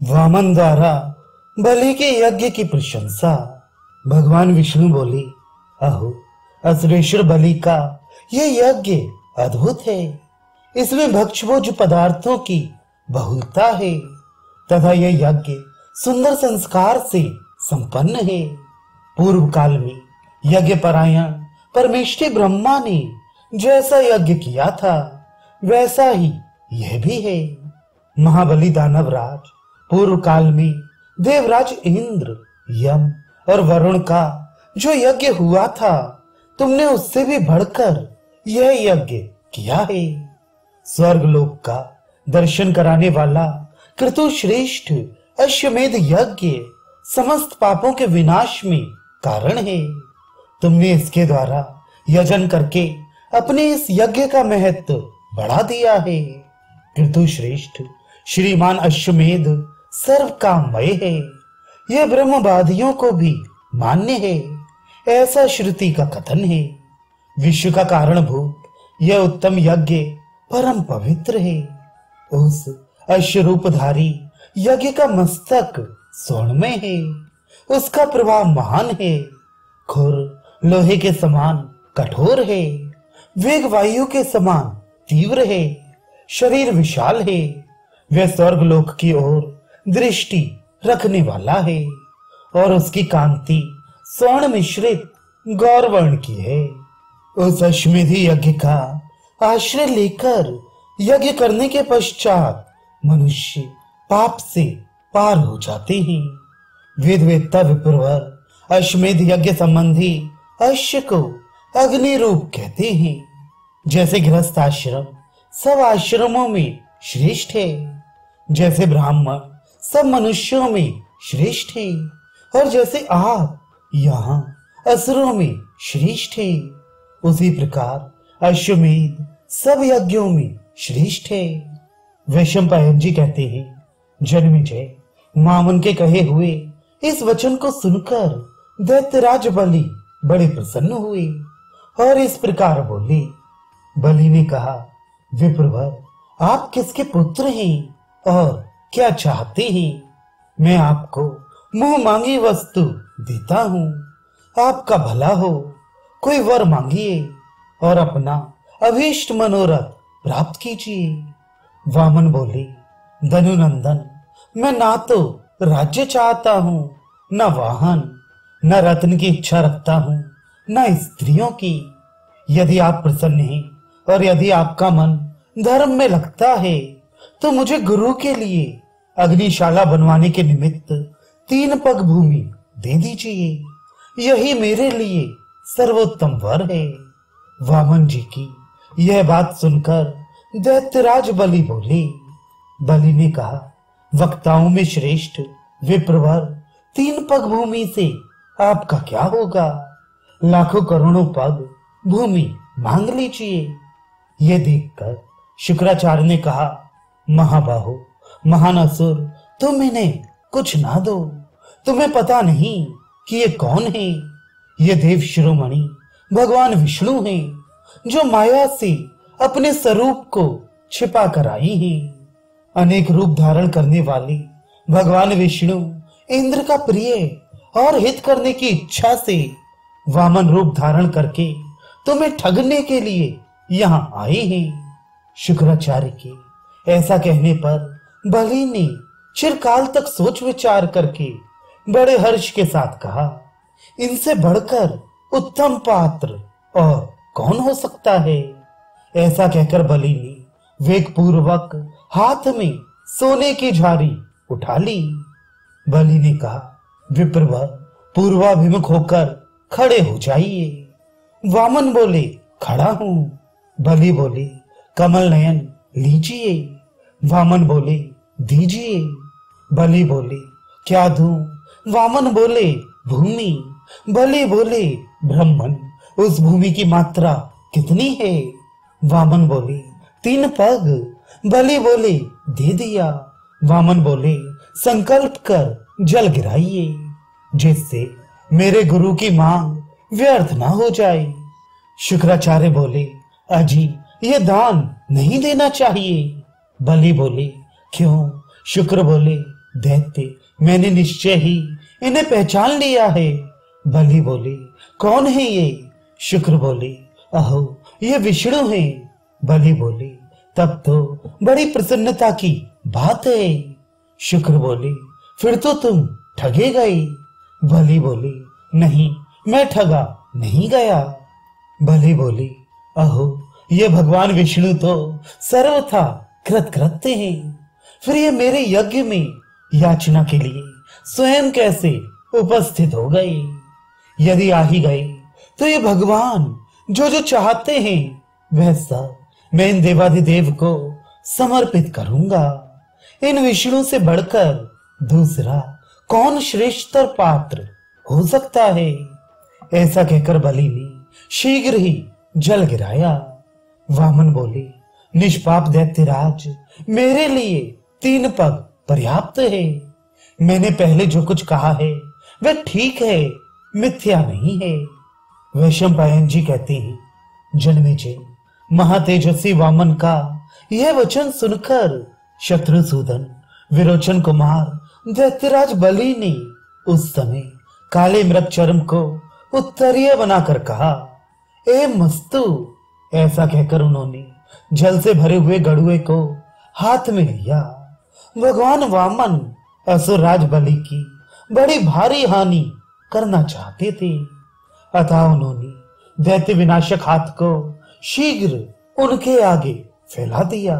वामन द्वारा बलि के यज्ञ की प्रशंसा। भगवान विष्णु बोले, अहो असुरेश्वर बलि का यह यज्ञ अद्भुत है। इसमें भक्षभोज्य पदार्थों की बहुलता है तथा यह यज्ञ सुंदर संस्कार से संपन्न है। पूर्व काल में यज्ञ परायण परमेष्ठी ब्रह्मा ने जैसा यज्ञ किया था वैसा ही यह भी है। महाबली दानवराज, पूर्व काल में देवराज इंद्र, यम और वरुण का जो यज्ञ हुआ था, तुमने उससे भी बढ़कर यह यज्ञ किया है। स्वर्गलोक का दर्शन कराने वाला क्रतुश्रेष्ठ अश्वमेध यज्ञ समस्त पापों के विनाश में कारण है। तुमने इसके द्वारा यजन करके अपने इस यज्ञ का महत्व बढ़ा दिया है। क्रतुश्रेष्ठ श्रीमान अश्वमेध सर्व काममय है। यह ब्रह्मवादियों को भी मान्य है, ऐसा श्रुति का कथन है। विश्व का कारणभूत यह उत्तम यज्ञ परम पवित्र है। उस अश्वरूपधारी यज्ञ का मस्तक स्वर्णमय है, उसका प्रभाव महान है, खुर लोहे के समान कठोर है, वेग वायु के समान तीव्र है, शरीर विशाल है, वह स्वर्गलोक की ओर दृष्टि रखने वाला है और उसकी कांति स्वर्ण मिश्रित गौरवर्ण की है। उस अश्वमेधी यज्ञ का आश्रय लेकर यज्ञ करने के पश्चात मनुष्य पाप से पार हो जाते हैं। वेदवेत्ता विप्रवर अश्वमेध यज्ञ संबंधी अश्व को अग्नि रूप कहते हैं। जैसे गृहस्थ आश्रम सब आश्रमों में श्रेष्ठ है, जैसे ब्राह्मण सब मनुष्यों में श्रेष्ठ है, और जैसे आप यहाँ असुरों में श्रेष्ठ है, उसी प्रकार अश्वमेध सब यज्ञों में श्रेष्ठ है। वैशंपायन जी कहते हैं, जन्मेजय मामन के कहे हुए इस वचन को सुनकर दैत्यराज बलि बड़े प्रसन्न हुए और इस प्रकार बोले। बलि ने कहा, विप्रवर, आप किसके पुत्र हैं और क्या चाहते हैं? मैं आपको मुंह मांगी वस्तु देता हूँ। आपका भला हो, कोई वर मांगिए और अपना अभीष्ट मनोरथ प्राप्त कीजिए। वामन बोले, धनुनंदन, मैं ना तो राज्य चाहता हूँ, न वाहन, न रत्न की इच्छा रखता हूँ, न स्त्रियों की। यदि आप प्रसन्न हैं और यदि आपका मन धर्म में लगता है तो मुझे गुरु के लिए अग्निशाला बनवाने के निमित्त 3 पग भूमि दे दीजिए। यही मेरे लिए सर्वोत्तम वर है। वामन जी की यह बात सुनकर दैत्यराज बलि बोले। बलि ने कहा, वक्ताओं में श्रेष्ठ विप्रवर, 3 पग भूमि से आपका क्या होगा? लाखों करोड़ों पग भूमि मांग लीजिए। ये देखकर शुक्राचार्य ने कहा, महाबाहो, महान असुर, तुम इन्हें कुछ ना दो। तुम्हें पता नहीं कि ये कौन है? ये देव शिरोमणि भगवान विष्णु हैं, जो माया से अपने स्वरूप को छिपा कर आई हैं। अनेक रूप धारण करने वाले भगवान विष्णु इंद्र का प्रिय और हित करने की इच्छा से वामन रूप धारण करके तुम्हें ठगने के लिए यहाँ आए हैं। शुक्राचार्य के ऐसा कहने पर बलि ने चिरकाल तक सोच विचार करके बड़े हर्ष के साथ कहा, इनसे बढ़कर उत्तम पात्र और कौन हो सकता है? ऐसा कहकर बलि ने वेग पूर्वक हाथ में सोने की झाड़ी उठा ली। बलि ने कहा, विप्रवर, पूर्वाभिमुख होकर खड़े हो जाइए। वामन बोले, खड़ा हूं। बलि बोले, कमल नयन लीजिए। वामन बोले, दीजिए। बलि बोले, क्या दूं? वामन बोले, भूमि। बलि बोले, ब्रह्मन, उस भूमि की मात्रा कितनी है? वामन बोले, 3 पग। बलि बोले, दे दिया। वामन बोले, संकल्प कर जल गिराइए, जिससे मेरे गुरु की मांग व्यर्थ ना हो जाए। शुक्राचार्य बोले, अजी, ये दान नहीं देना चाहिए। बलि बोले, क्यों? शुक्र बोले, दैत्य, मैंने निश्चय ही इन्हें पहचान लिया है। बलि बोली, कौन है ये? शुक्र बोली, अहो ये विष्णु है। बलि बोली, तब तो बड़ी प्रसन्नता की बात है। शुक्र बोली, फिर तो तुम ठगे गए। बलि बोली, नहीं, मैं ठगा नहीं गया। बलि बोली, अहो ये भगवान विष्णु तो सर्वथा कृतकृत्य हैं। फिर ये मेरे यज्ञ में याचना के लिए स्वयं कैसे उपस्थित हो गए? यदि आ ही गए तो ये भगवान जो जो चाहते हैं वह सब मैं इन देवाधिदेव को समर्पित करूंगा। इन विष्णु से बढ़कर दूसरा कौन श्रेष्ठतर पात्र हो सकता है? ऐसा कहकर बलि ने शीघ्र ही जल गिराया। वामन बोले, निष्पाप दैत्यराज, मेरे लिए 3 पग पर्याप्त है। मैंने पहले जो कुछ कहा है वह ठीक है, मिथ्या नहीं है। वैशंपायन जी कहते हैं, जन्मेजय, महातेजस्वी वामन का यह वचन सुनकर शत्रुसूदन, विरोचन कुमार दैत्यराज बलि ने उस समय काले मृग चर्म को उत्तरीय बनाकर कहा, ए मस्तु। ऐसा कहकर उन्होंने जल से भरे हुए गड़ुए को हाथ में लिया। भगवान वामन असुरराज बलि की बड़ी भारी हानि करना चाहते थे, अतः उन्होंने दैत्य विनाशक हाथ को शीघ्र उनके आगे फैला दिया।